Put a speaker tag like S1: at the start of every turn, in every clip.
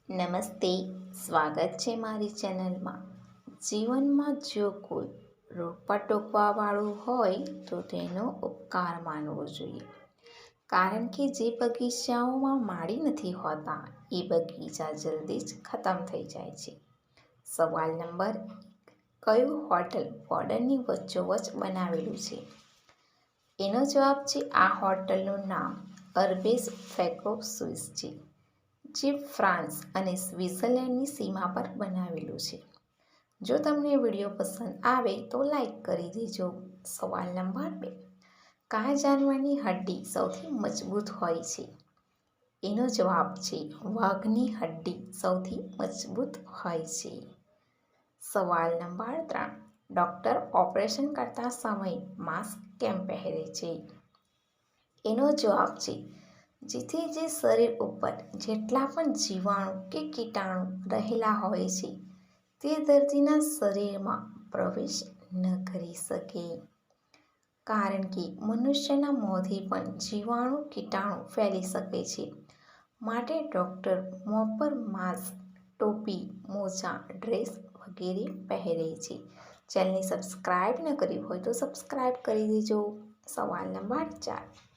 S1: નમસ્તે, સ્વાગત છે મારી ચેનલમાં. જીવનમાં જો કોઈ રોકવા ટોકવાવાળું હોય તો તેનો ઉપકાર માનવો જોઈએ. કારણ કે જે બગીચાઓમાં માળી નથી હોતા એ બગીચા જલ્દી જ ખતમ થઈ જાય છે. સવાલ નંબર 1. કયું હોટલ બોર્ડરની વચ્ચોવચ્ચ બનાવેલું છે? એનો જવાબ છે આ હોટલનું નામ અર્બેસ ફેકો સ્વિસ છે, જે ફ્રાન્સ અને સ્વિટ્ઝરલેન્ડની સીમા પર બનાવેલું છે. જો તમને વિડીયો પસંદ આવે તો લાઈક કરી દેજો. સવાલ નંબર 2. કયા જાનવરની હડ્ડી સૌથી મજબૂત હોય છે? એનો જવાબ છે વાઘની હડ્ડી સૌથી મજબૂત હોય છે. સવાલ નંબર 3. ડૉક્ટર ઓપરેશન કરતા સમયે માસ્ક કેમ પહેરે છે? એનો જવાબ છે જેથી જે શરીર ઉપર જેટલા પણ જીવાણુ કે કીટાણુ રહેલા હોય છે તે દર્દીના શરીરમાં પ્રવેશ ન કરી શકે. કારણ કે મનુષ્યના મોંથી પણ જીવાણુ કીટાણુ ફેલી શકે છે. માટે ડૉક્ટર મોં પર માસ્ક, ટોપી, મોજા, ડ્રેસ વગેરે પહેરે છે. ચેનલને સબસ્ક્રાઈબ ન કરી હોય તો સબસ્ક્રાઈબ કરી દેજો. સવાલ નંબર 4.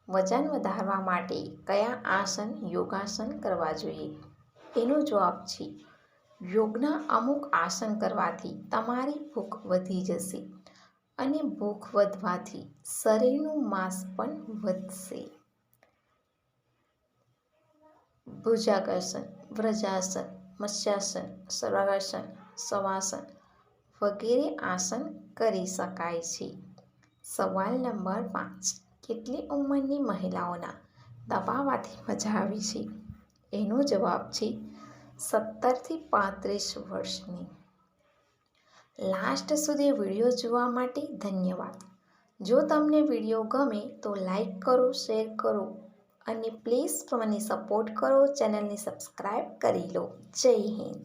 S1: વજન વધારવા માટે કયા આસન યોગાસન કરવા જોઈએ? એનો જવાબ છે યોગના અમુક આસન કરવાથી તમારી ભૂખ વધી જશે અને ભૂખ વધવાથી શરીરનું માસ પણ વધશે. ભુજાગાસન, વ્રજાસન, મત્સ્યાસન, સર્વાંગાસન, શવાસન વગેરે આસન કરી શકાય છે. સવાલ નંબર 5. કેટલી ઉંમરની મહિલાઓના દબાવાથી મજા આવે છે? એનો જવાબ છે 17 થી 35 વર્ષની. લાસ્ટ સુધી વિડીયો જોવા માટે ધન્યવાદ. જો તમને વિડીયો ગમે તો લાઈક કરો, શેર કરો અને પ્લીઝ મને સપોર્ટ કરો. ચેનલને સબસ્ક્રાઈબ કરી લો. જય હિન્દ.